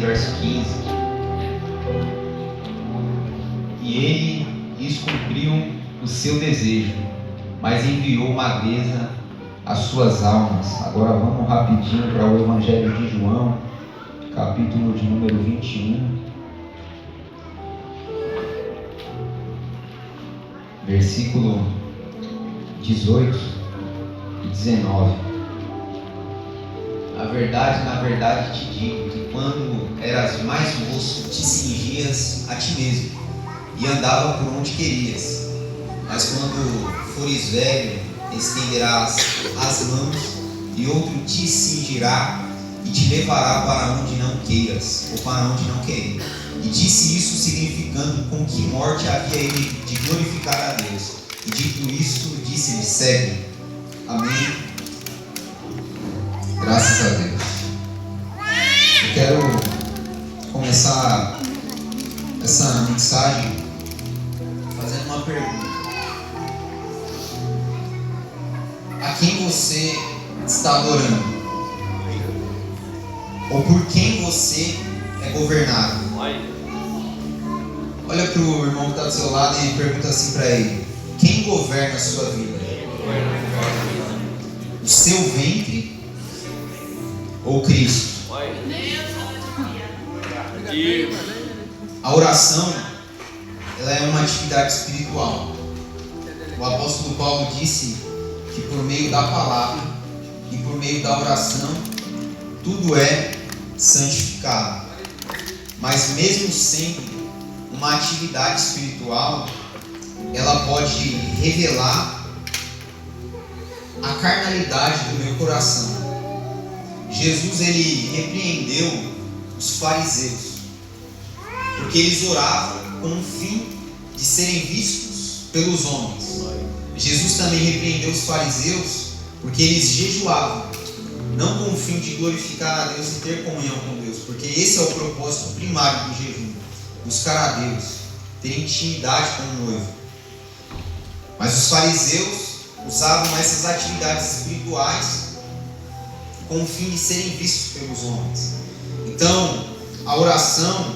verso 15. E ele lhes cumpriu o seu desejo, mas enviou magreza às suas almas. Agora vamos rapidinho para o Evangelho de João, capítulo de número 21, versículo 18 e 19. Na verdade te digo que quando eras mais moço, te cingias a ti mesmo e andava por onde querias. Mas quando fores velho, estenderás as mãos e outro te cingirá e te levará para onde não queiras, ou para onde não querer. E disse isso significando com que morte havia ele de glorificar a Deus. E dito isso, disse-lhe: segue. Amém. Graças a Deus. Eu quero começar essa mensagem fazendo uma pergunta. A quem você está adorando? Ou por quem você é governado? Olha para o irmão que está do seu lado e pergunta assim para ele: quem governa a sua vida? O seu ventre ou Cristo? A oração, ela é uma atividade espiritual. O apóstolo Paulo disse que por meio da palavra e por meio da oração tudo é santificado. Mas mesmo sendo uma atividade espiritual, ela pode revelar a carnalidade do meu coração. Jesus, ele repreendeu os fariseus, porque eles oravam com o fim de serem vistos pelos homens. Jesus também repreendeu os fariseus, porque eles jejuavam, não com o fim de glorificar a Deus e ter comunhão com Deus, porque esse é o propósito primário do jejum: buscar a Deus, ter intimidade com o noivo. Mas os fariseus usavam essas atividades espirituais com o fim de serem vistos pelos homens. Então, a oração,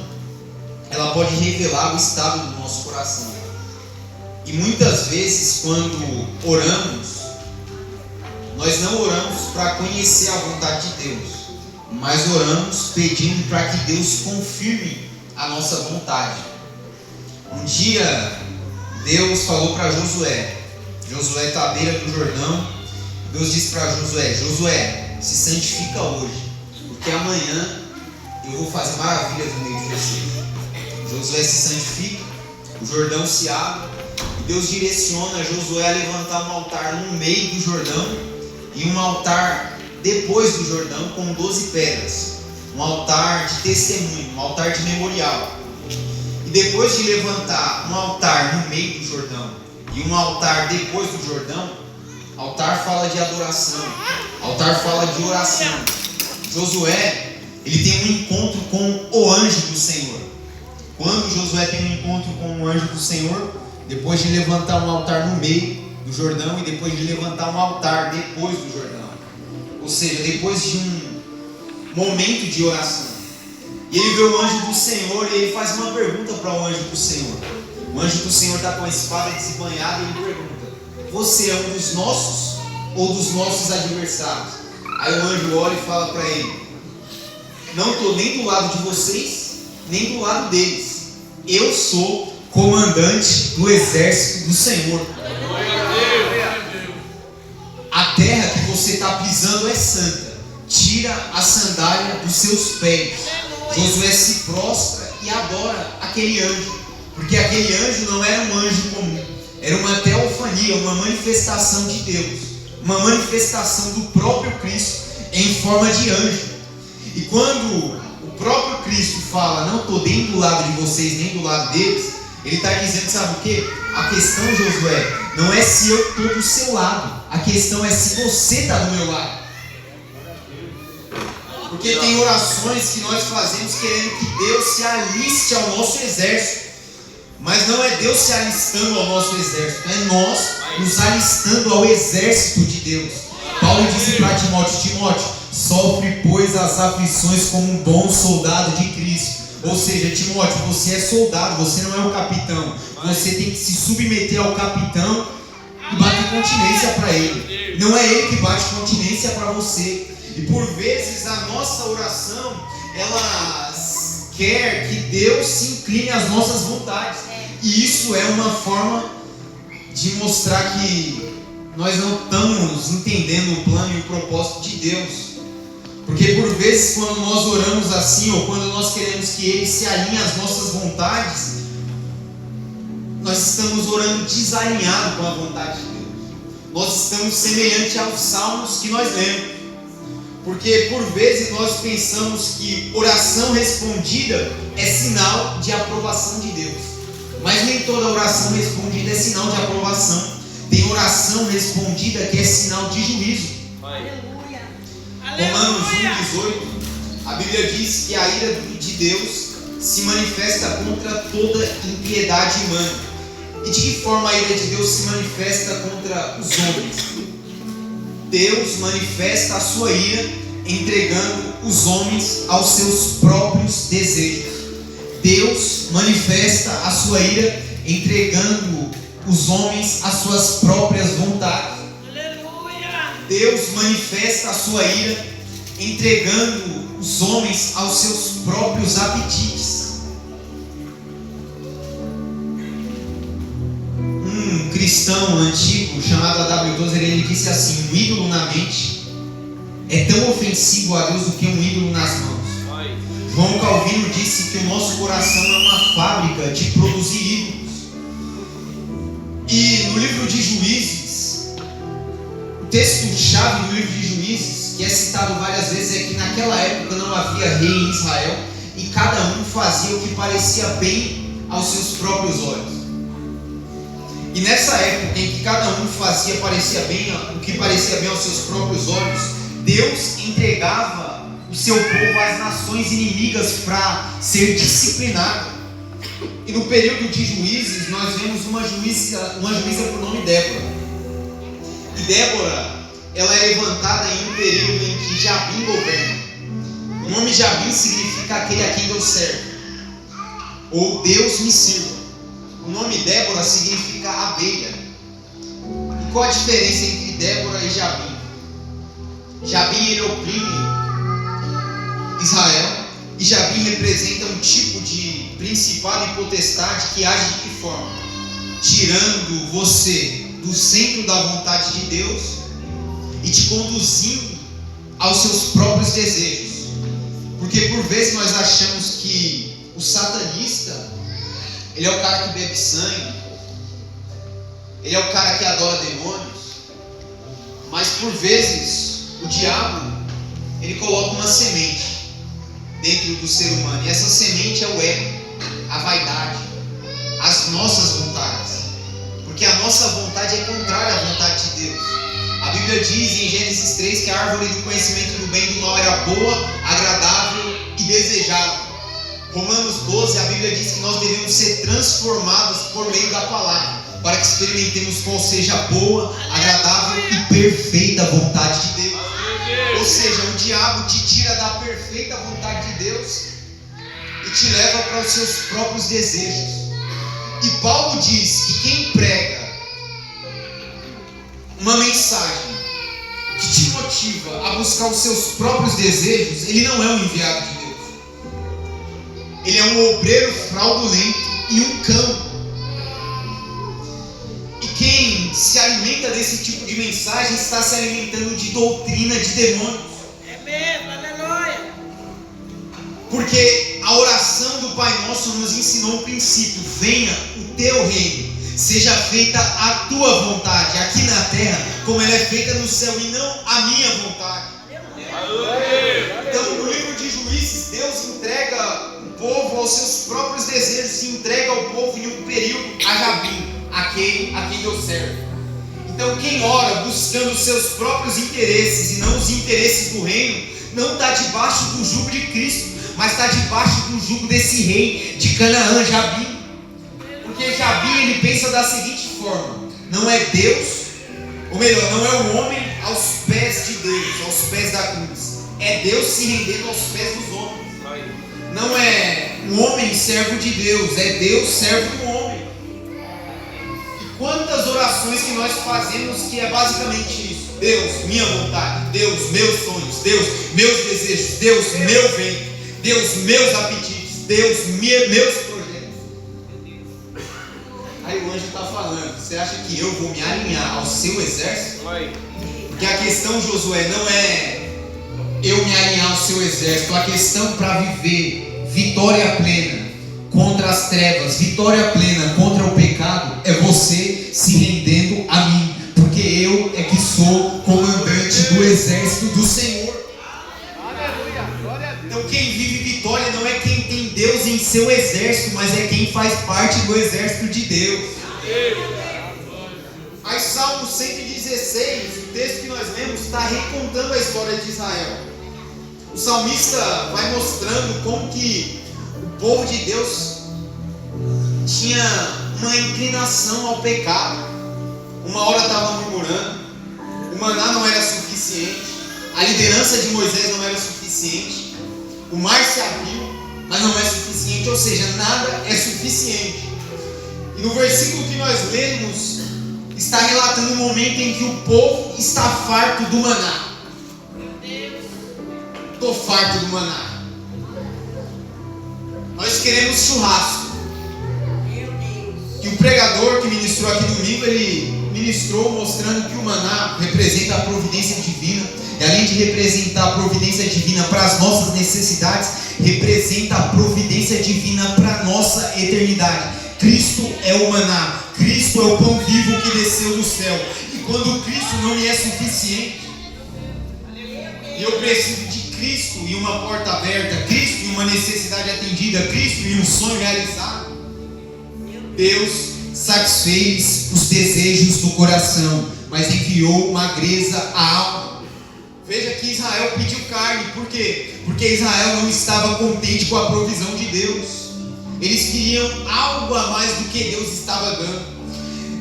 ela pode revelar o estado do nosso coração. E muitas vezes, quando oramos, nós não oramos para conhecer a vontade de Deus, mas oramos pedindo para que Deus confirme a nossa vontade. Um dia, Deus falou para Josué. Josué está à beira do Jordão. Deus disse para Josué: Josué, se santifica hoje, porque amanhã eu vou fazer maravilhas no meio de você. Josué se santifica, o Jordão se abre, e Deus direciona Josué a levantar um altar no meio do Jordão e um altar depois do Jordão com 12 pedras, um altar de testemunho, um altar de memorial. E depois de levantar um altar no meio do Jordão e um altar depois do Jordão, altar fala de adoração, altar fala de oração. Josué, ele tem um encontro com o anjo do Senhor. Quando Josué tem um encontro com o anjo do Senhor, depois de levantar um altar no meio do Jordão e depois de levantar um altar depois do Jordão, ou seja, depois de um momento de oração, e ele vê o anjo do Senhor e ele faz uma pergunta para o anjo do Senhor. O anjo do Senhor está com a espada desembanhada e ele pergunta: você é um dos nossos ou dos nossos adversários? Aí o anjo olha e fala para ele: não estou nem do lado de vocês, nem do lado deles. Eu sou comandante do exército do Senhor. A terra que você está pisando é santa. Tira a sandália dos seus pés. Josué se prostra e adora aquele anjo, porque aquele anjo não era um anjo comum, era uma teofania, uma manifestação de Deus, uma manifestação do próprio Cristo em forma de anjo. E quando o próprio Cristo fala: não estou nem do lado de vocês, nem do lado deles, ele está dizendo, sabe o que? A questão, Josué, não é se eu estou do seu lado, a questão é se você está do meu lado. Porque tem orações que nós fazemos querendo que Deus se aliste ao nosso exército, mas não é Deus se alistando ao nosso exército, é nós nos alistando ao exército de Deus. Paulo disse para Timóteo: Timóteo, sofre, pois, as aflições como um bom soldado de Cristo. Ou seja, Timóteo, você é soldado, você não é o capitão. Você tem que se submeter ao capitão e bater continência para ele. Não é ele que bate continência para você. E por vezes a nossa oração, ela quer que Deus se incline às nossas vontades. E isso é uma forma de mostrar que nós não estamos entendendo o plano e o propósito de Deus. Porque por vezes quando nós oramos assim, ou quando nós queremos que Ele se alinhe às nossas vontades, nós estamos orando desalinhado com a vontade de Deus. Nós estamos semelhante aos salmos que nós lemos. Porque por vezes nós pensamos que oração respondida é sinal de aprovação de Deus. Mas nem toda oração respondida é sinal de aprovação. Tem oração respondida que é sinal de juízo. Aleluia. Romanos 1,18, a Bíblia diz que a ira de Deus se manifesta contra toda impiedade humana. E de que forma a ira de Deus se manifesta contra os homens? Deus manifesta a sua ira entregando os homens aos seus próprios desejos. Deus manifesta a sua ira entregando os homens às suas próprias vontades. Aleluia. Deus manifesta a sua ira entregando os homens aos seus próprios apetites. Um cristão antigo chamado A.W. Tozer, ele disse assim: um ídolo na mente é tão ofensivo a Deus do que um ídolo nas mãos. João Calvino disse que o nosso coração é uma fábrica de produzir ídolos. E no livro de Juízes, o texto-chave do livro de Juízes, que é citado várias vezes, é que naquela época não havia rei em Israel e cada um fazia o que parecia bem aos seus próprios olhos. E nessa época em que cada um fazia o que parecia bem aos seus próprios olhos, Deus entregava o seu povo às nações inimigas para ser disciplinado. E no período de Juízes nós vemos uma juíza por nome Débora. E Débora, ela é levantada em um período em que Jabim governa. O nome Jabim significa aquele a quem Deus serve, ou Deus me sirva. O nome Débora significa abelha. E qual a diferença entre Débora e Jabim? Jabim, ele oprime Israel, e Jabim representa um tipo de principado e potestade que age de que forma? Tirando você do centro da vontade de Deus e te conduzindo aos seus próprios desejos. Porque por vezes nós achamos que o satanista, ele é o cara que bebe sangue, ele é o cara que adora demônios, mas por vezes o diabo, ele coloca uma semente dentro do ser humano, e essa semente é o ego, a vaidade, as nossas vontades, porque a nossa vontade é contrária à vontade de Deus. A Bíblia diz em Gênesis 3 que a árvore do conhecimento do bem e do mal era boa, agradável e desejável. Romanos 12, a Bíblia diz que nós devemos ser transformados por meio da palavra, para que experimentemos qual seja a boa, agradável e perfeita vontade de Deus. Ou seja, o diabo te tira da perfeita vontade de Deus e te leva para os seus próprios desejos. E Paulo diz que quem prega uma mensagem que te motiva a buscar os seus próprios desejos, ele não é um enviado de Deus. Ele é um obreiro fraudulento e um cão. E quem se alimenta desse tipo de mensagem está se alimentando de doutrina de demônios. É mesmo, aleluia. Porque a oração do Pai Nosso nos ensinou um princípio: venha o teu reino, seja feita a tua vontade, aqui na terra, como ela é feita no céu, e não a minha vontade. Então, no livro de Juízes, Deus entrega o povo aos seus próprios desejos, e entrega o povo em um período a Jabim, aquele a quem Deus serve. Então, quem ora buscando os seus próprios interesses e não os interesses do reino, não está debaixo do jugo de Cristo, mas está debaixo do jugo desse rei de Canaã, Jabim. Porque Jabim, ele pensa da seguinte forma: não é Deus, ou melhor, não é o homem aos pés de Deus, aos pés da cruz, é Deus se rendendo aos pés dos homens. Não é um homem servo de Deus, é Deus servo do homem. E quantas orações que nós fazemos que é basicamente isso: Deus, minha vontade; Deus, meus sonhos; Deus, meus desejos; Deus, meu ventre; Deus, meus apetites; Deus, meus projetos. Aí o anjo está falando: você acha que eu vou me alinhar ao seu exército? Porque a questão, Josué, não é eu me alinhar ao seu exército. A questão para viver vitória plena contra as trevas, vitória plena contra o pecado, é você se rendendo a mim, porque eu é que sou comandante do exército do Senhor. Então quem vive vitória não é quem tem Deus em seu exército, mas é quem faz parte do exército de Deus. Aí Salmo 116, o texto que nós lemos, está recontando a história de Israel. O salmista vai mostrando como que o povo de Deus tinha uma inclinação ao pecado. Uma hora estava murmurando, o maná não era suficiente, a liderança de Moisés não era suficiente, o mar se abriu, mas não é suficiente, ou seja, nada é suficiente. E no versículo que nós lemos, está relatando o momento em que o povo está farto do maná. Estou farto do maná. Nós queremos churrasco. E o pregador que ministrou aqui domingo, ele ministrou mostrando que o maná representa a providência divina. E além de representar a providência divina para as nossas necessidades, representa a providência divina para a nossa eternidade. Cristo é o maná. Cristo é o pão vivo que desceu do céu. E quando Cristo não me é suficiente, e eu preciso de Cristo e uma porta aberta, Cristo e uma necessidade atendida, Cristo e um sonho realizado, Deus satisfez os desejos do coração, mas enviou magreza à alma. Veja que Israel pediu carne. Por quê? Porque Israel não estava contente com a provisão de Deus. Eles queriam algo a mais do que Deus estava dando.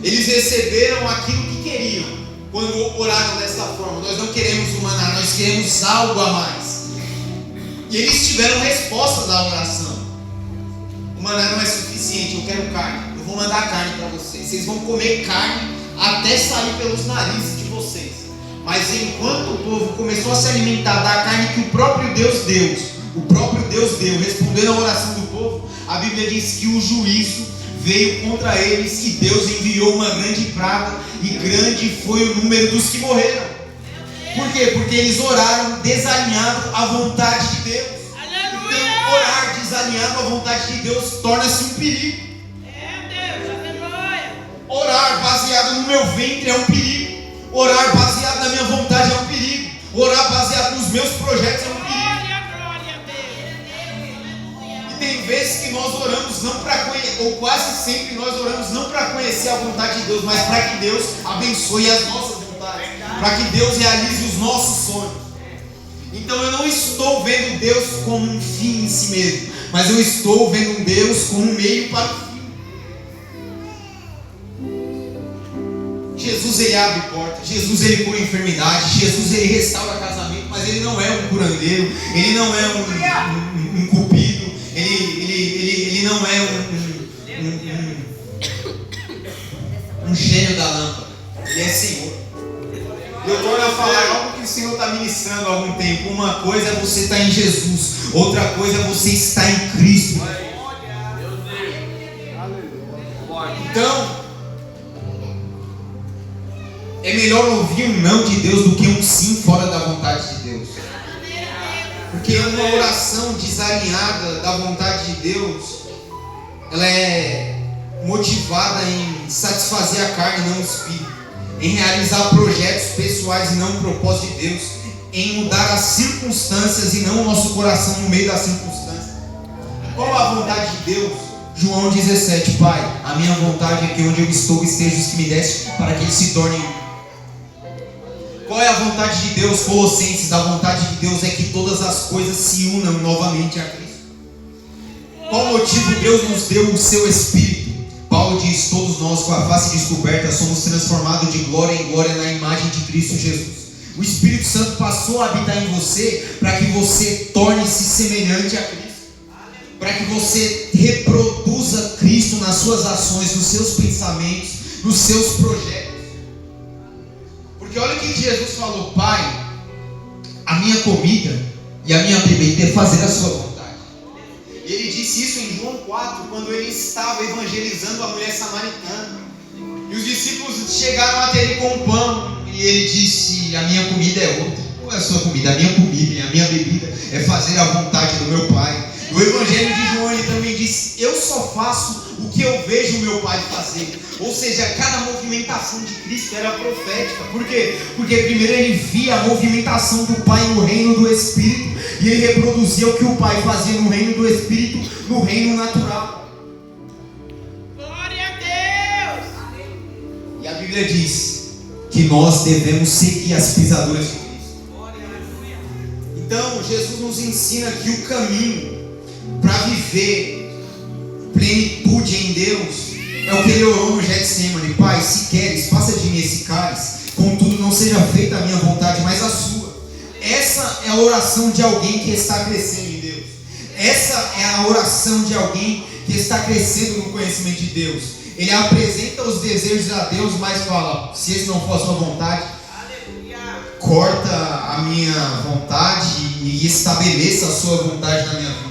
Eles receberam aquilo que queriam quando oraram desta forma: nós não queremos o maná, nós queremos algo a mais. E eles tiveram respostas à oração: o maná não é suficiente, eu quero carne, eu vou mandar carne para vocês, vocês vão comer carne até sair pelos narizes de vocês. Mas enquanto o povo começou a se alimentar da carne que o próprio Deus deu, respondendo à oração do povo, a Bíblia diz que o juízo veio contra eles e Deus enviou uma grande praga, e grande foi o número dos que morreram. Por quê? Porque eles oraram desalinhado à vontade de Deus. Aleluia! Então, orar desalinhado à vontade de Deus torna-se um perigo. Deus, aleluia! Orar baseado no meu ventre é um perigo. Orar baseado na minha vontade é um perigo. Orar baseado nos meus projetos é um perigo. Glória a Deus! E tem vezes que nós oramos não para conhecer, ou quase sempre nós oramos não para conhecer a vontade de Deus, mas para que Deus abençoe as nossas vontades, para que Deus realize os nossos sonhos. Então eu não estou vendo Deus como um fim em si mesmo, mas eu estou vendo Deus como um meio para o fim. Jesus, ele abre portas, Jesus, ele cura enfermidade, Jesus, ele restaura casamento, mas ele não é um curandeiro, ele não é um cupido, ele não é um gênio da lâmpada, ele é Senhor. Eu torno a falar algo que o Senhor está ministrando há algum tempo. Uma coisa é você estar em Jesus, outra coisa é você estar em Cristo. Então, é melhor ouvir um não de Deus do que um sim fora da vontade de Deus. Porque uma oração desalinhada da vontade de Deus, ela é motivada em satisfazer a carne e não o espírito, em realizar projetos pessoais e não o propósito de Deus, em mudar as circunstâncias e não o nosso coração no meio das circunstâncias. Qual a vontade de Deus? João 17: Pai, a minha vontade é que onde eu estou estejam os que me deste, para que eles se tornem um. Qual é a vontade de Deus? Colossenses: a vontade de Deus é que todas as coisas se unam novamente a Cristo. Qual motivo Deus nos deu o seu Espírito? Paulo diz: todos nós com a face descoberta somos transformados de glória em glória na imagem de Cristo Jesus. O Espírito Santo passou a habitar em você para que você torne-se semelhante a Cristo. Para que você reproduza Cristo nas suas ações, nos seus pensamentos, nos seus projetos. Porque olha o que Jesus falou: Pai, a minha comida e a minha bebida é fazer a sua vontade. Ele disse isso em João 4, quando ele estava evangelizando a mulher samaritana. E os discípulos chegaram até ele com pão, e ele disse: a minha comida é outra. Qual é a sua comida? A minha comida e a minha bebida é fazer a vontade do meu Pai. No Evangelho de João ele também diz: eu só faço o que eu vejo o meu Pai fazer. Ou seja, cada movimentação de Cristo era profética. Por quê? Porque primeiro ele via a movimentação do Pai no reino do Espírito, e ele reproduzia o que o Pai fazia no reino do Espírito, no reino natural. Glória a Deus. E a Bíblia diz que nós devemos seguir as pisaduras de Cristo. Então Jesus nos ensina que o caminho para viver plenitude em Deus é o que ele orou no Getsemane: Pai, se queres, passa de mim esse cálice, contudo não seja feita a minha vontade, mas a sua. Essa é a oração de alguém que está crescendo em Deus. Essa é a oração de alguém que está crescendo no conhecimento de Deus. Ele apresenta os desejos a Deus, mas fala: se esse não for a sua vontade, corta a minha vontade e estabeleça a sua vontade na minha vida.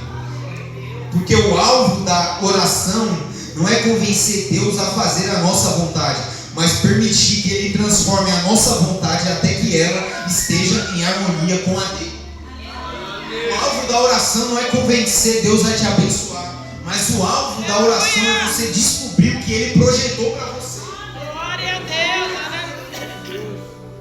Porque o alvo da oração não é convencer Deus a fazer a nossa vontade, mas permitir que Ele transforme a nossa vontade até que ela esteja em harmonia com a dele. O alvo da oração não é convencer Deus a te abençoar, mas o alvo da oração é você descobrir o que Ele projetou para você. Glória a Deus.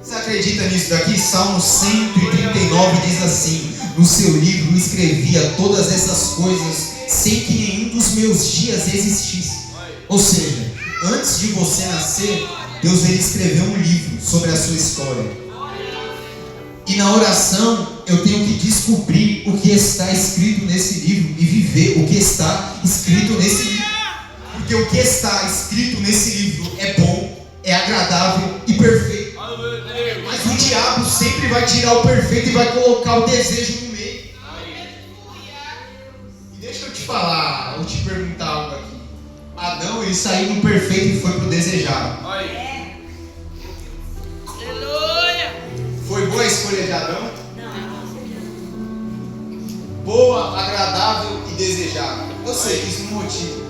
Você acredita nisso daqui? Salmo 139 diz assim: no seu livro escrevia todas essas coisas sem que nenhum dos meus dias existisse. Ou seja, antes de você nascer, Deus ele escreveu um livro sobre a sua história. E na oração eu tenho que descobrir o que está escrito nesse livro e viver o que está escrito nesse livro. Porque o que está escrito nesse livro é bom, é agradável e perfeito. Mas o diabo sempre vai tirar o perfeito e vai colocar o desejo no meio. E deixa eu te falar, eu te perguntar algo aqui. Adão, ele saiu do perfeito e foi pro desejado. Aleluia. Foi boa a escolha de Adão? Boa, agradável e desejável. Eu sei que isso não motiva.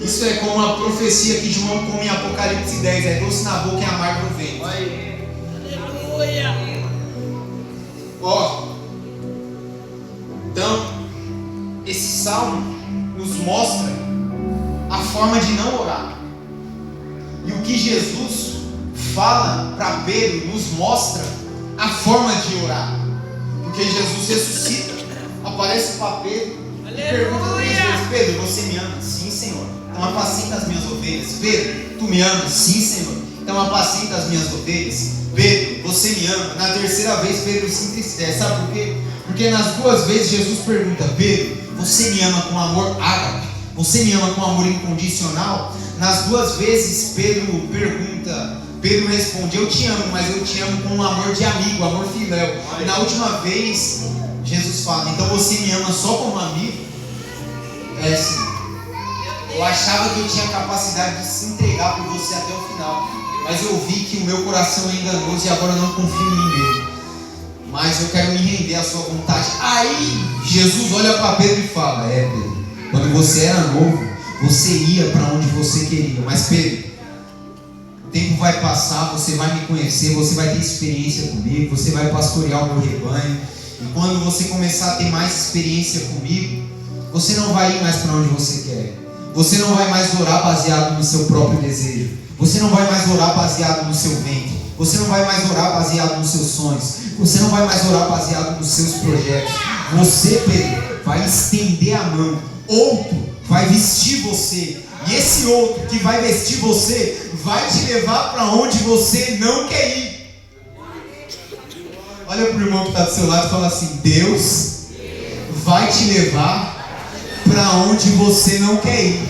Isso é como a profecia que João come em Apocalipse 10. É doce na boca e amargo no ventre. Aleluia. Ó, então, esse salmo nos mostra a forma de não orar. E o que Jesus fala para Pedro nos mostra a forma de orar. Porque Jesus ressuscita, aparece para Pedro e pergunta 3 vezes: Pedro, você me ama? Sim, Senhor. Então apacenta as minhas ovelhas. Pedro, tu me amas? Sim, Senhor. Então apacenta as minhas ovelhas. Pedro, você me ama? Na terceira vez Pedro se entristece. Sabe por quê? Porque nas 2 vezes Jesus pergunta: Pedro, você me ama com amor ágape? Você me ama com amor incondicional? Nas 2 vezes Pedro pergunta, Pedro responde: eu te amo, mas eu te amo com um amor de amigo, amor filéu. E na última vez Jesus fala: então você me ama só como amigo? É sim. Eu achava que eu tinha capacidade de se entregar por você até o final, mas eu vi que o meu coração é enganoso e agora eu não confio em mim mesmo. Mas eu quero me render à sua vontade. Aí Jesus olha para Pedro e fala: Pedro, quando você era novo, você ia para onde você queria. Mas Pedro, o tempo vai passar, você vai me conhecer, você vai ter experiência comigo, você vai pastorear o meu rebanho. E quando você começar a ter mais experiência comigo, você não vai ir mais para onde você quer. Você não vai mais orar baseado no seu próprio desejo. Você não vai mais orar baseado no seu ventre. Você não vai mais orar baseado nos seus sonhos. Você não vai mais orar baseado nos seus projetos. Você, Pedro, vai estender a mão. Outro vai vestir você. E esse outro que vai vestir você vai te levar para onde você não quer ir. Olha para o irmão que está do seu lado e fala assim: Deus vai te levar para onde você não quer ir.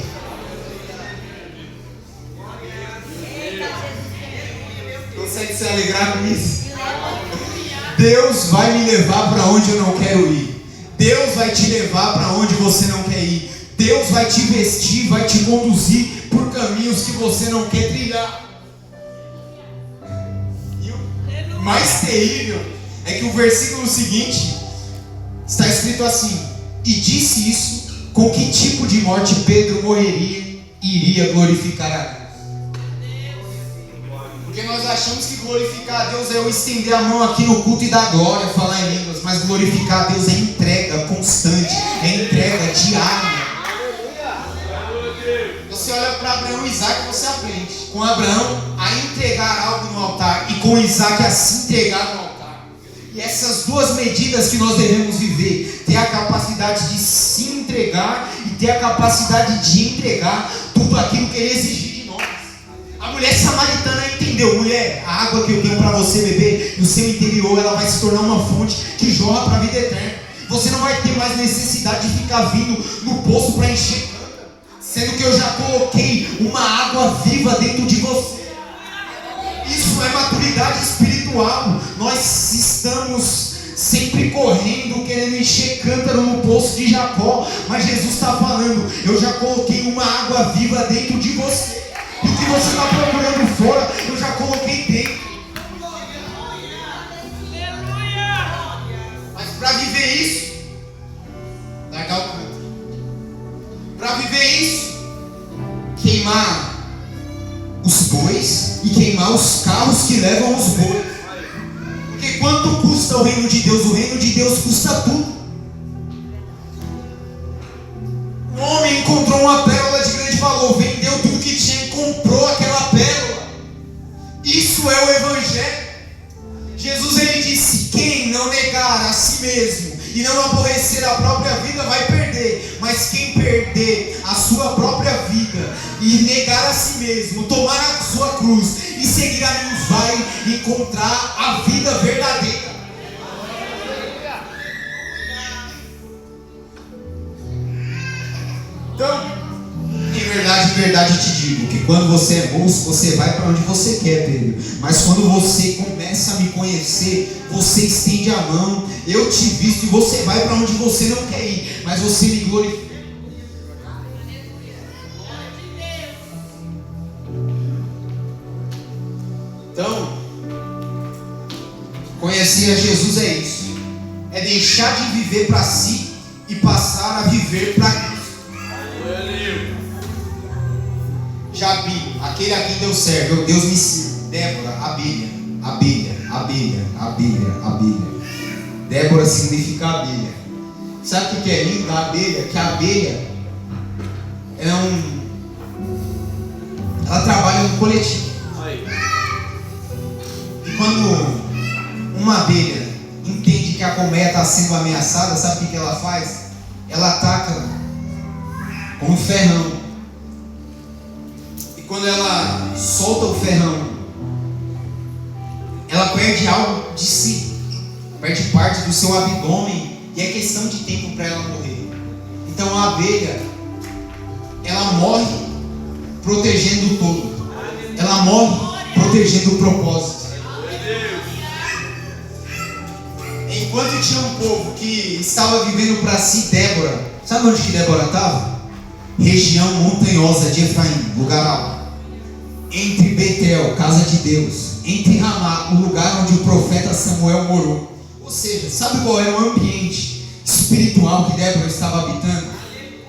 Então, se você alegrar com isso? Deus vai me levar para onde eu não quero ir. Deus vai te levar para onde você não quer ir. Deus vai te vestir, vai te conduzir por caminhos que você não quer trilhar. E o mais terrível é que o versículo seguinte está escrito assim: e disse isso, com que tipo de morte Pedro morreria e iria glorificar a Deus. Porque nós achamos que glorificar a Deus é eu estender a mão aqui no culto e dar glória, falar em línguas. Mas glorificar a Deus é entrega constante, é entrega diária. Você olha para Abraão e Isaac, você aprende com Abraão a entregar algo no altar e com Isaac a se entregar no altar. E essas duas medidas que nós devemos viver: ter a capacidade de se entregar e ter a capacidade de entregar tudo aquilo que Ele exigir de nós. A mulher samaritana entendeu: mulher, a água que eu tenho para você beber, no seu interior ela vai se tornar uma fonte que jorra para a vida eterna. Você não vai ter mais necessidade de ficar vindo no poço para encher, sendo que eu já coloquei uma água viva dentro de você. Isso é maturidade espiritual. Nós estamos sempre correndo, querendo encher cântaro no poço de Jacó, mas Jesus está falando: eu já coloquei uma água viva dentro de você. E o que você está procurando fora, eu já coloquei dentro. Mas para viver isso, largar o cântaro. Para viver isso, queimar os bois e queimar os carros que levam os bois. Porque quanto custa o reino de Deus? O reino de Deus custa tudo. Um homem encontrou uma pérola de grande valor, vendeu tudo que tinha e comprou aquela pérola. Isso é o Evangelho. Jesus, ele disse: quem não negar a si mesmo e não aborrecer a própria vida vai perder. Mas quem perder a sua própria vida e negar a si mesmo, tomar a sua cruz e seguir a mim, vai encontrar a vida verdadeira. Então, em verdade te digo que quando você é moço, você vai para onde você quer, Pedro. Mas quando você começa a me conhecer, você estende a mão, eu te visto e você vai para onde você não quer ir, mas você me glorifica. Então, conhecer a Jesus é isso. É deixar de viver para si e passar a viver para Cristo. Jabi, aquele a quem deu certo, Deus me sirva. Débora, abelha. Débora significa abelha. Sabe o que é lindo da abelha? Que a abelha ela trabalha no coletivo. E quando uma abelha entende que a colmeia está sendo ameaçada, sabe o que ela faz? Ela ataca com um ferrão. E quando ela solta o ferrão, ela perde algo de si, perde parte do seu abdômen, e é questão de tempo para ela morrer. Então a abelha, ela morre protegendo o todo, ela morre protegendo o propósito. Enquanto tinha um povo que estava vivendo para si, Débora, sabe onde que Débora estava? Região montanhosa de Efraim, lugar alto, entre Betel, casa de Deus, entre Ramá, o lugar onde o profeta Samuel morou. Ou seja, sabe qual era o ambiente espiritual que Débora estava habitando?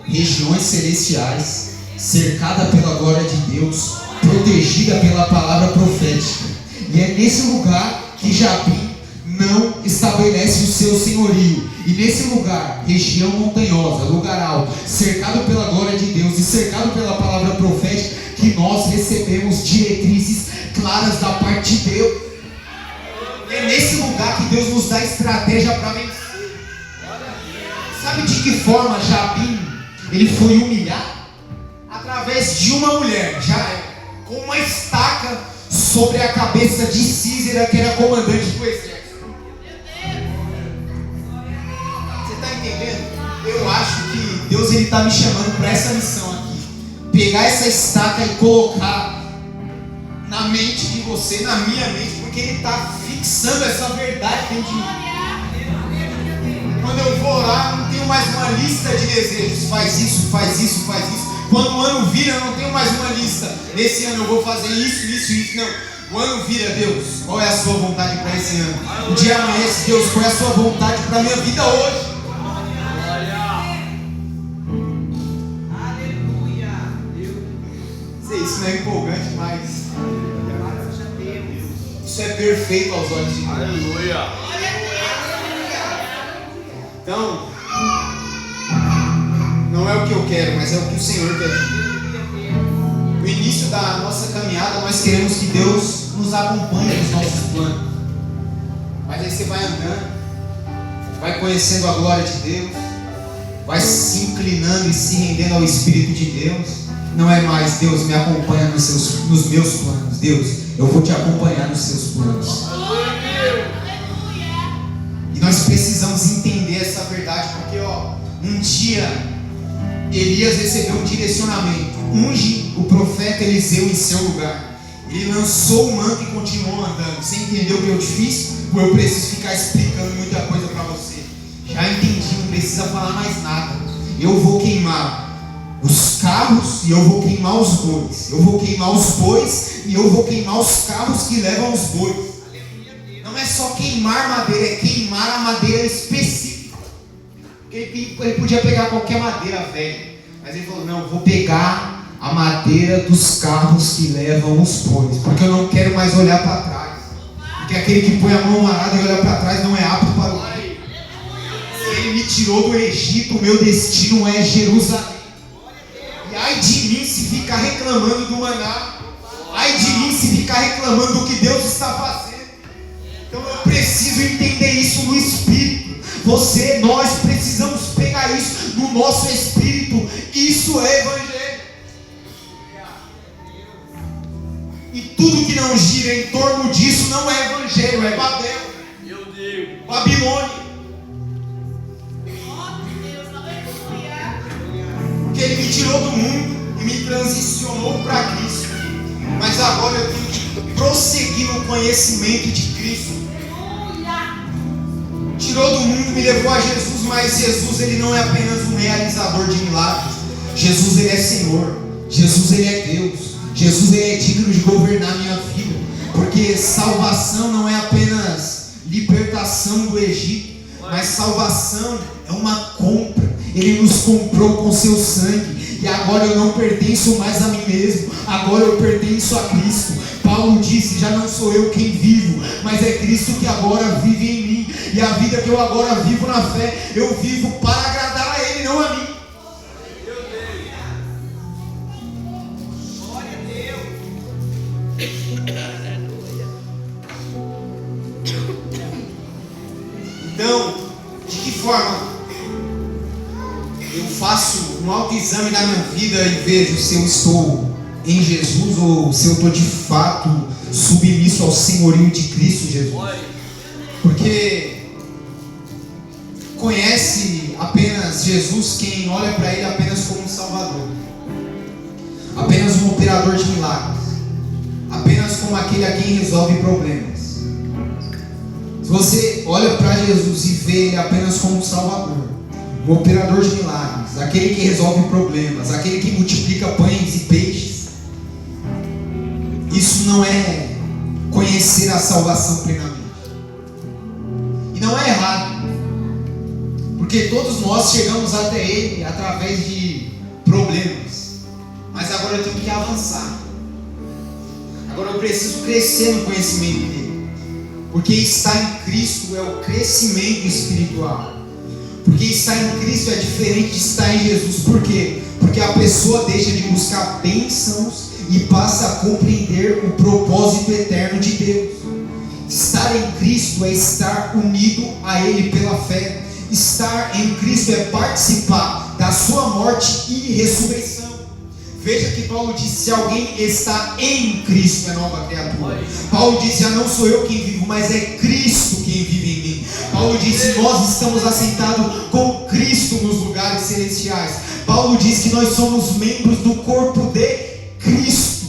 Regiões celestiais, cercada pela glória de Deus, protegida pela palavra profética. E é nesse lugar que Jabi não estabelece o seu senhorio. E nesse lugar, região montanhosa, lugar alto, cercado pela glória de Deus e cercado pela palavra profética, que nós recebemos diretrizes claras da parte de Deus. É nesse lugar que Deus nos dá estratégia para vencer. Sabe de que forma Jabim ele foi humilhado? Através de uma mulher, com uma estaca sobre a cabeça de Císera, que era comandante do exército. Você está entendendo? Eu acho que Deus está me chamando para essa missão aqui. Pegar essa estaca e colocar na na mente de você, na minha mente, porque Ele está fixando essa verdade dentro de mim. Quando eu vou orar, eu não tenho mais uma lista de desejos. Faz isso, faz isso, faz isso. Quando o ano vira, eu não tenho mais uma lista. Nesse ano eu vou fazer isso, isso, isso. Não. O ano vira, Deus, qual é a sua vontade para esse ano? O dia amanhece, Deus, qual é a sua vontade para a minha vida hoje? Isso não é empolgante, mas isso é perfeito aos olhos de Deus. Aleluia. Então, não é o que eu quero, mas é o que o Senhor quer. No início da nossa caminhada, nós queremos que Deus nos acompanhe nos nossos planos. Mas aí você vai andando, vai conhecendo a glória de Deus, vai se inclinando e se rendendo ao Espírito de Deus. Não é mais, Deus, me acompanha nos meus planos. Deus, eu vou te acompanhar nos seus planos. E nós precisamos entender essa verdade, porque um dia Elias recebeu um direcionamento: unge o profeta Eliseu em seu lugar. Ele lançou o manto e continuou andando. Você entendeu o que eu te fiz? Ou eu preciso ficar explicando muita coisa para você? Já entendi, não precisa falar mais nada. Eu vou queimar os carros e eu vou queimar os bois. Eu vou queimar os bois e eu vou queimar os carros que levam os bois. Não é só queimar madeira, é queimar a madeira específica. Ele podia pegar qualquer madeira velha, mas ele falou: não, eu vou pegar a madeira dos carros que levam os bois, porque eu não quero mais olhar para trás. Porque aquele que põe a mão arada e olha para trás não é apto para o rei. Ele me tirou do Egito, o meu destino é Jerusalém. E ai de mim se ficar reclamando do maná. Ai de mim se ficar reclamando do que Deus está fazendo. Então eu preciso entender isso no Espírito. Nós precisamos pegar isso no nosso Espírito. Isso é Evangelho. E tudo que não gira em torno disso não é Evangelho, é Babel. Babilônia. Porque Ele me tirou do mundo e me transicionou para Cristo. Mas agora eu tenho que prosseguir no conhecimento de Cristo. Tirou do mundo, me levou a Jesus, mas Jesus, Ele não é apenas um realizador de milagres. Jesus, Ele é Senhor. Jesus, Ele é Deus. Jesus, Ele é digno de governar a minha vida. Porque salvação não é apenas libertação do Egito, mas salvação é uma compra. Ele nos comprou com seu sangue. E agora eu não pertenço mais a mim mesmo. Agora eu pertenço a Cristo. Paulo disse: já não sou eu quem vivo, mas é Cristo que agora vive em mim. E a vida que eu agora vivo na fé, eu vivo para agradar a Ele, não a mim. Glória a Deus. Então, de que forma eu faço um autoexame na minha vida e vejo se eu estou em Jesus ou se eu estou de fato submisso ao senhorio de Cristo Jesus? Porque conhece apenas Jesus quem olha para Ele apenas como um Salvador, apenas um operador de milagres, apenas como aquele a quem resolve problemas. Se você olha para Jesus e vê Ele apenas como um Salvador, um operador de milagres, aquele que resolve problemas, aquele que multiplica pães e peixes, isso não é conhecer a salvação plenamente. E não é errado, porque todos nós chegamos até Ele através de problemas. Mas agora eu tenho que avançar. Agora eu preciso crescer no conhecimento dele. Porque estar em Cristo é o crescimento espiritual. Porque estar em Cristo é diferente de estar em Jesus. Por quê? Porque a pessoa deixa de buscar bênçãos e passa a compreender o propósito eterno de Deus. Estar em Cristo é estar unido a Ele pela fé. Estar em Cristo é participar da sua morte e ressurreição. Veja que Paulo disse: se alguém está em Cristo, é nova criatura. Paulo disse: já não sou eu quem vivo, mas é Cristo quem vive em mim. Paulo disse: nós estamos assentados com Cristo nos lugares celestiais. Paulo diz que nós somos membros do corpo de Cristo.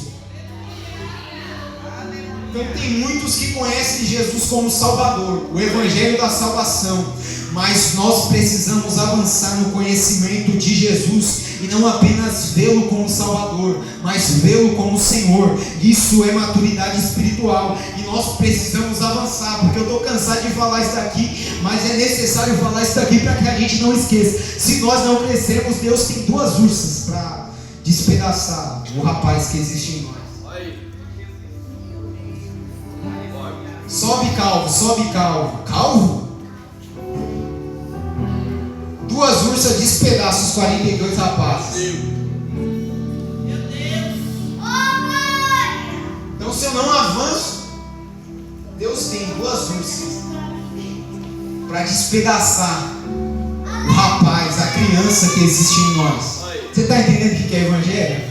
conhece Jesus como Salvador, o Evangelho da salvação, mas nós precisamos avançar no conhecimento de Jesus e não apenas vê-lo como Salvador, mas vê-lo como Senhor. Isso é maturidade espiritual e nós precisamos avançar, porque eu estou cansado de falar isso daqui, mas é necessário falar isso daqui para que a gente não esqueça. Se nós não crescermos, Deus tem duas ursas para despedaçar o rapaz que existe em nós. Sobe calvo. Calvo? Duas ursas despedaçam os 42 rapazes. Meu Deus. Então, se eu não avanço, Deus tem duas ursas para despedaçar o rapaz, a criança que existe em nós. Você está entendendo o que é evangelho?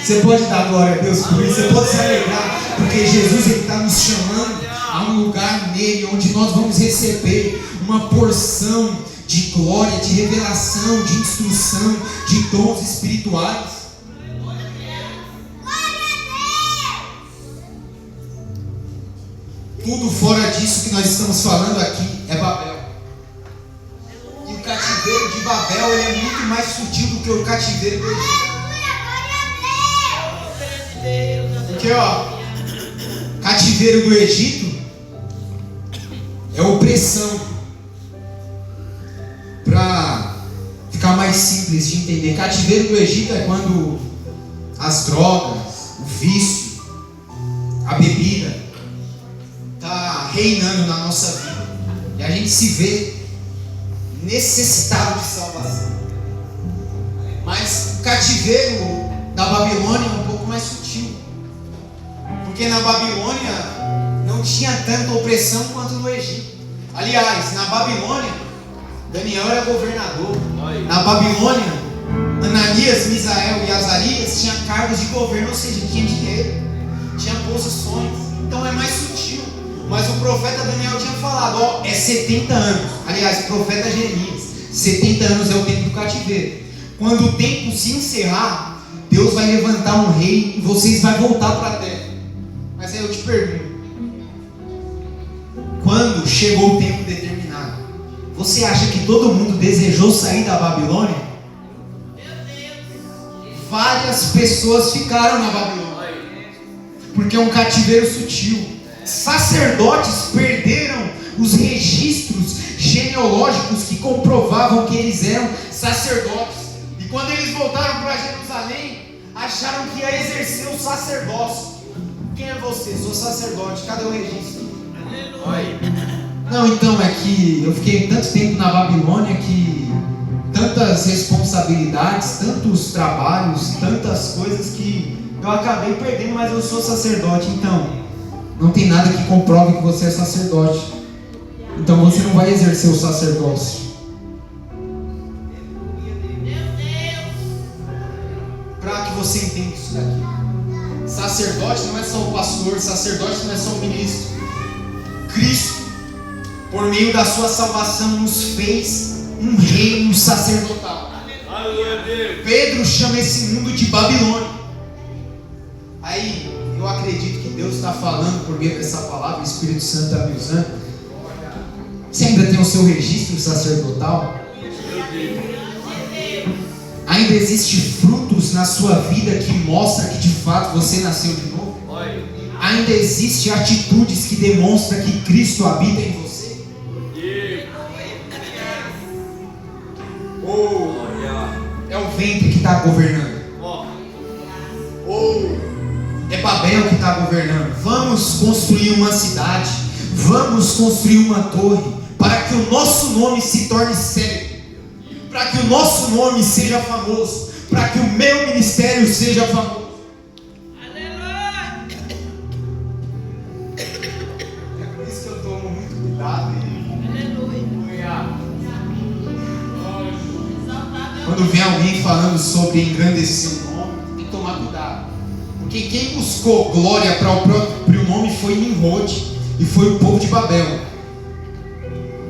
Você pode dar glória a Deus por isso, você pode se alegrar, porque Jesus está nos chamando a um lugar nele, onde nós vamos receber uma porção de glória, de revelação, de instrução, de dons espirituais. Tudo fora disso que nós estamos falando aqui é Babel. E o cativeiro de Babel ele é muito mais sutil do que o cativeiro do Egito. Porque cativeiro do Egito é opressão. Para ficar mais simples de entender, cativeiro do Egito é quando as drogas, o vício, a bebida está reinando na nossa vida e a gente se vê necessitado de salvação. Mas o cativeiro da Babilônia é um pouco mais sutil, porque na Babilônia não tinha tanta opressão quanto no Egito. Aliás, na Babilônia Daniel era governador. Na Babilônia, Ananias, Misael e Azarias tinham cargos de governo, ou seja, tinha dinheiro, tinha posições. Então é mais sutil. Mas o profeta Daniel tinha falado, é 70 anos. Aliás, o profeta Jeremias, 70 anos é o tempo do cativeiro. Quando o tempo se encerrar, Deus vai levantar um rei e vocês vão voltar para a terra. Mas aí eu te pergunto, quando chegou o tempo determinado, você acha que todo mundo desejou sair da Babilônia? Várias pessoas ficaram na Babilônia, porque é um cativeiro sutil. Sacerdotes perderam os registros genealógicos que comprovavam que eles eram sacerdotes. E quando eles voltaram para Jerusalém, acharam que ia exercer o sacerdócio. Quem é você? Sou sacerdote. Cadê o registro? Não, então é que eu fiquei tanto tempo na Babilônia que tantas responsabilidades, tantos trabalhos, tantas coisas que eu acabei perdendo, mas eu sou sacerdote. Então, não tem nada que comprove que você é sacerdote. Então você não vai exercer o sacerdócio. Para que você entenda isso daqui. Sacerdote não é só o pastor, sacerdote não é só o ministro. Cristo, por meio da sua salvação, nos fez um reino sacerdotal. Pedro chama esse mundo de Babilônia. Aí, eu acredito que Deus está falando por meio dessa palavra, o Espírito Santo está me usando. Você ainda tem o seu registro sacerdotal? Ainda existem frutos na sua vida que mostram que de fato você nasceu de novo? Ainda existem atitudes que demonstram que Cristo habita em você? Ou é o ventre que está governando? Ou é Babel que está governando? Vamos construir uma cidade, vamos construir uma torre, para que o nosso nome se torne célebre, para que o nosso nome seja famoso, para que o meu ministério seja famoso. Aleluia! É por isso que eu tomo muito cuidado. Aleluia! Quando vem alguém falando sobre engrandecer o nome, tem que tomar cuidado. Porque quem buscou glória para o próprio nome foi Nimrod e foi o povo de Babel.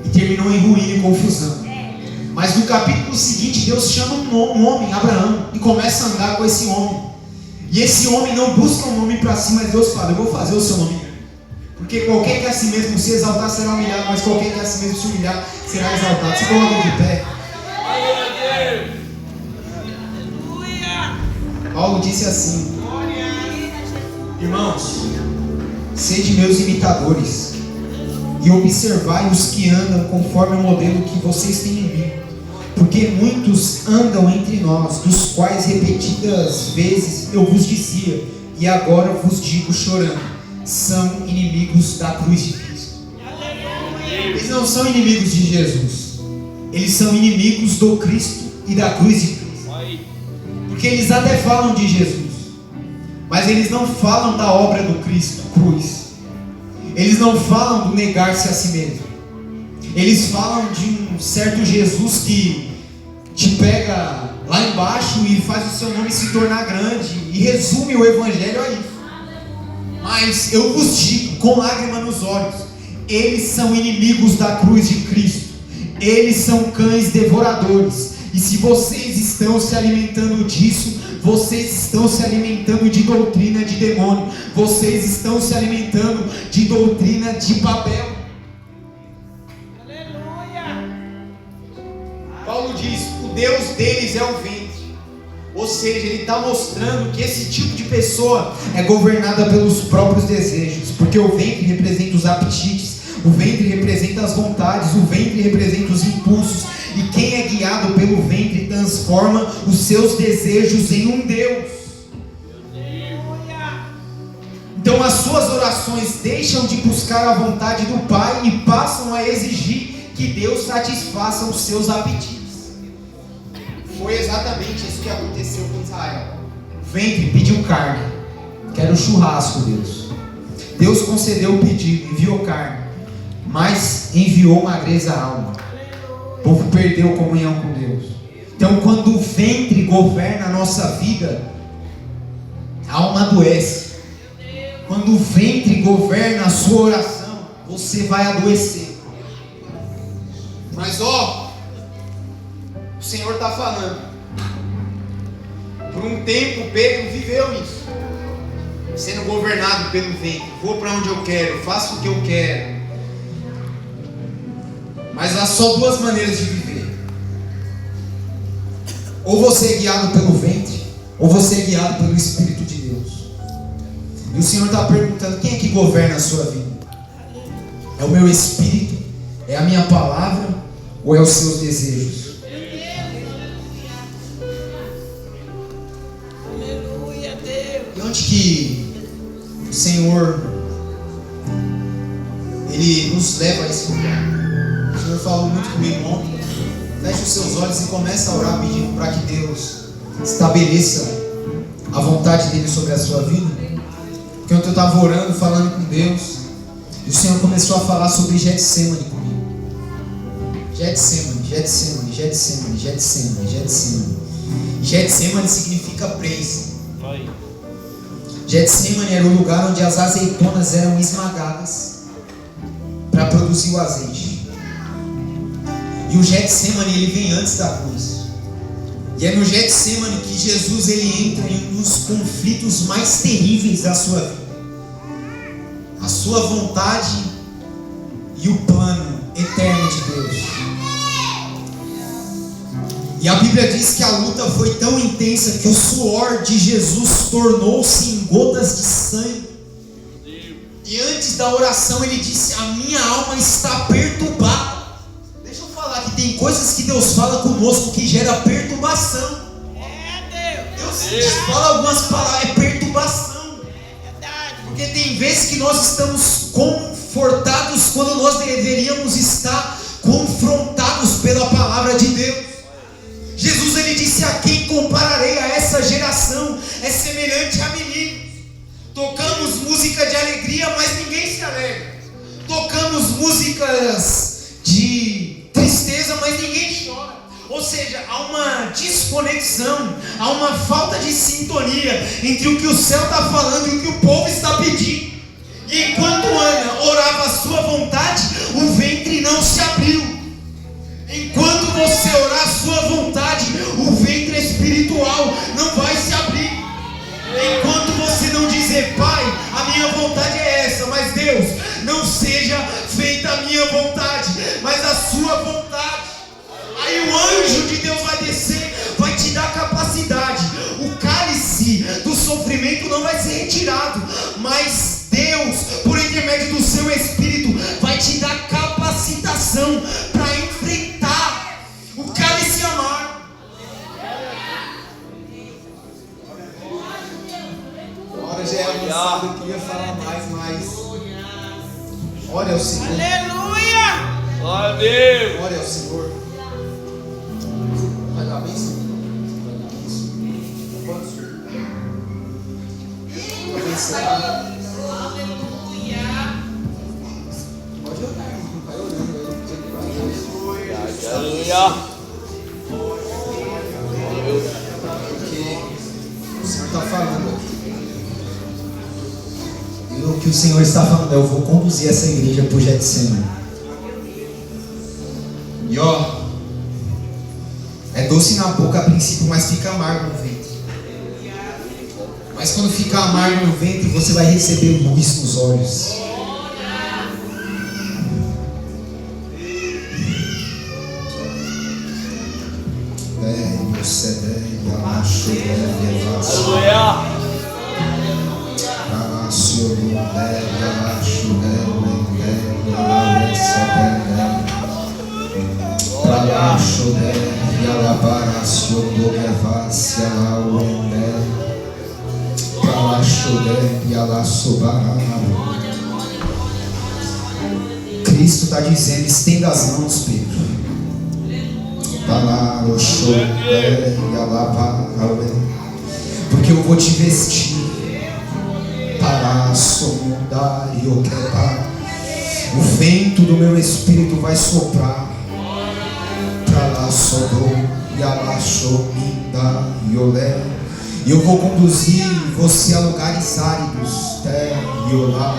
E terminou em ruína e confusão. Mas no capítulo seguinte, Deus chama um homem, Abraão, e começa a andar com esse homem. E esse homem não busca um nome para si, mas Deus fala, eu vou fazer o seu nome grande. Porque qualquer que a si mesmo se exaltar será humilhado, mas qualquer que a si mesmo se humilhar será exaltado. Se coloca de pé. Paulo disse assim: irmãos, sede meus imitadores e observai os que andam conforme o modelo que vocês têm em mim. Porque muitos andam entre nós, dos quais repetidas vezes eu vos dizia, e agora vos digo chorando, são inimigos da cruz de Cristo. Eles não são inimigos de Jesus, eles são inimigos do Cristo e da cruz de Cristo. Porque eles até falam de Jesus, mas eles não falam da obra do Cristo, cruz. Eles não falam do negar-se a si mesmo. Eles falam de um certo Jesus que te pega lá embaixo e faz o seu nome se tornar grande e resume o evangelho a isso. Mas eu vos digo, com lágrima nos olhos, eles são inimigos da cruz de Cristo. Eles são cães devoradores. E se vocês estão se alimentando disso, vocês estão se alimentando de doutrina de demônio. Vocês estão se alimentando de doutrina de Babel. Aleluia. Paulo diz: o Deus deles é o ventre. Ou seja, ele está mostrando que esse tipo de pessoa é governada pelos próprios desejos. Porque o ventre representa os apetites, o ventre representa as vontades, o ventre representa os impulsos. E quem é guiado pelo ventre transforma os seus desejos em um Deus. Então as suas orações deixam de buscar a vontade do Pai e passam a exigir que Deus satisfaça os seus apetites. Foi exatamente isso que aconteceu com Israel. O ventre pediu carne, quero churrasco, Deus. Deus concedeu o pedido, enviou carne, mas enviou magreza à alma. O povo perdeu comunhão com Deus. Então quando o ventre governa a nossa vida, a alma adoece. Quando o ventre governa a sua oração, você vai adoecer. Mas ó, o Senhor está falando. Por um tempo Pedro viveu isso, sendo governado pelo ventre. Vou para onde eu quero, faço o que eu quero. Mas há só duas maneiras de viver. Ou você é guiado pelo ventre, ou você é guiado pelo Espírito de Deus. E o Senhor está perguntando: quem é que governa a sua vida? É o meu Espírito? É a minha palavra? Ou é os seus desejos? Aleluia, Deus. E onde que o Senhor Ele nos leva a esse lugar? O Senhor falou muito comigo ontem. Feche os seus olhos e comece a orar pedindo para que Deus estabeleça a vontade dele sobre a sua vida. Porque ontem eu estava orando, falando com Deus, e o Senhor começou a falar sobre Getsemane comigo. Getsemane, Getsemane, Getsemane, Getsemane, Getsemane. Getsemane significa presa. Getsemane era o lugar onde as azeitonas eram esmagadas para produzir o azeite. E o Getsemane, ele vem antes da cruz. E é no Getsemane que Jesus ele entra em um dos conflitos mais terríveis da sua vida. A sua vontade e o plano eterno de Deus. E a Bíblia diz que a luta foi tão intensa que o suor de Jesus tornou-se em gotas de sangue. E antes da oração ele disse: a minha alma está perturbada. Deixa eu falar que tem coisas que Deus fala conosco que gera perturbação. Deus fala algumas palavras, é perturbação. Porque tem vezes que nós estamos confortados quando nós deveríamos estar confrontados pela palavra de Deus. Jesus ele disse: a quem compararei a essa geração? É semelhante a meninos. Tocamos música de alegria, mas ninguém se alegra. Tocamos músicas de tristeza, mas ninguém chora. Ou seja, há uma desconexão, há uma falta de sintonia entre o que o céu está falando e o que o povo está pedindo. E enquanto Ana orava a sua vontade, o ventre não se abriu. Enquanto você orar a sua vontade, o ventre espiritual não vai se abrir. Enquanto você não dizer: Pai, a minha vontade é essa, mas Deus, hora já é avançada, eu queria falar mais, mas ore ao Senhor. Aleluia! Glória a Deus. Ore ao Senhor. Vai dar bem, Senhor. Pode encerrar. Pode orar, não vai orando. Aleluia. Porque o Senhor está falando aqui. E o que o Senhor está falando é: eu vou conduzir essa igreja para o Getsemane. E ó, é doce na boca a princípio, mas fica amargo no ventre. Mas quando fica amargo no ventre, você vai receber luz nos olhos. Cristo está dizendo: estenda as mãos, Pedro. Porque eu vou te vestir para somudar e o vento do meu espírito vai soprar para lá sobrou e abaixominda e olé. E eu vou conduzir você a lugares áridos, e olá,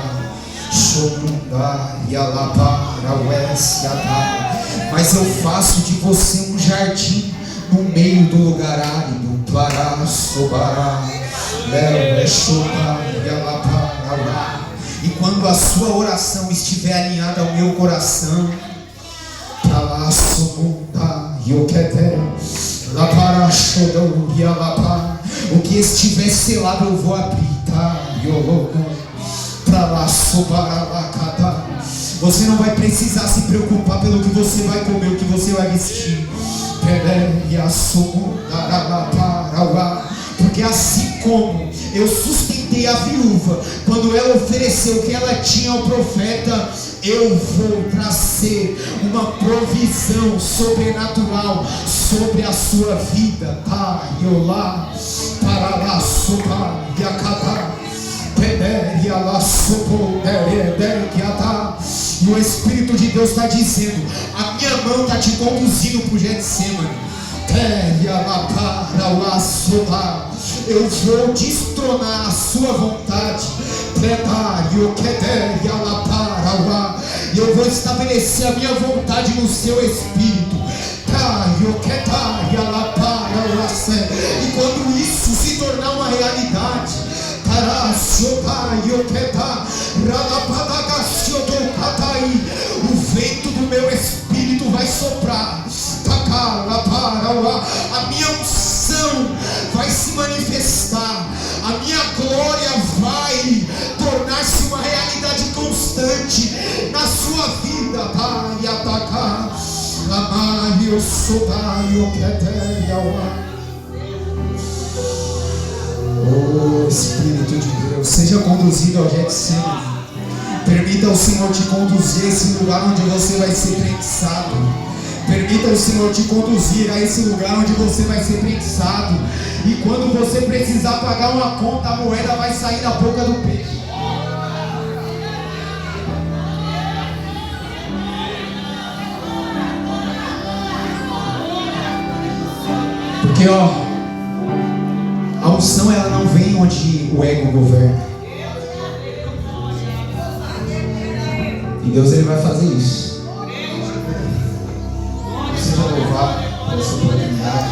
chomunda e alapara uesiada. Mas eu faço de você um jardim no meio do lugar árido, para sobará, e alapara. E quando a sua oração estiver alinhada ao meu coração, para lá somunda e o queté, lá para chodão e alapara. O que estiver selado eu vou abrir, tá? Pra lá sobará lá cada. Você não vai precisar se preocupar pelo que você vai comer, o que você vai vestir. Porque assim como eu sustentei a viúva quando ela ofereceu o que ela tinha ao profeta, eu vou trazer uma provisão sobrenatural sobre a sua vida. Tá? Eu lá, para lá, sopa, e acabar. E o Espírito de Deus está dizendo: a minha mão está te conduzindo para o Getsemane. Eu vou destronar a sua vontade. E eu vou estabelecer a minha vontade no seu espírito. E quando isso se tornar uma realidade, o vento do meu espírito vai soprar. A minha unção vai se manifestar. A minha glória vai tornar-se uma realidade constante na sua vida. Oh Espírito de Deus, seja conduzido ao Getsemane. Permita o Senhor te conduzir a esse lugar onde você vai ser prensado. Permita o Senhor te conduzir a esse lugar onde você vai ser prensado. E quando você precisar pagar uma conta, a moeda vai sair da boca do peixe. Porque a unção ela não vem onde o ego governa. E Deus ele vai fazer isso. Seja louvado pela sua oportunidade.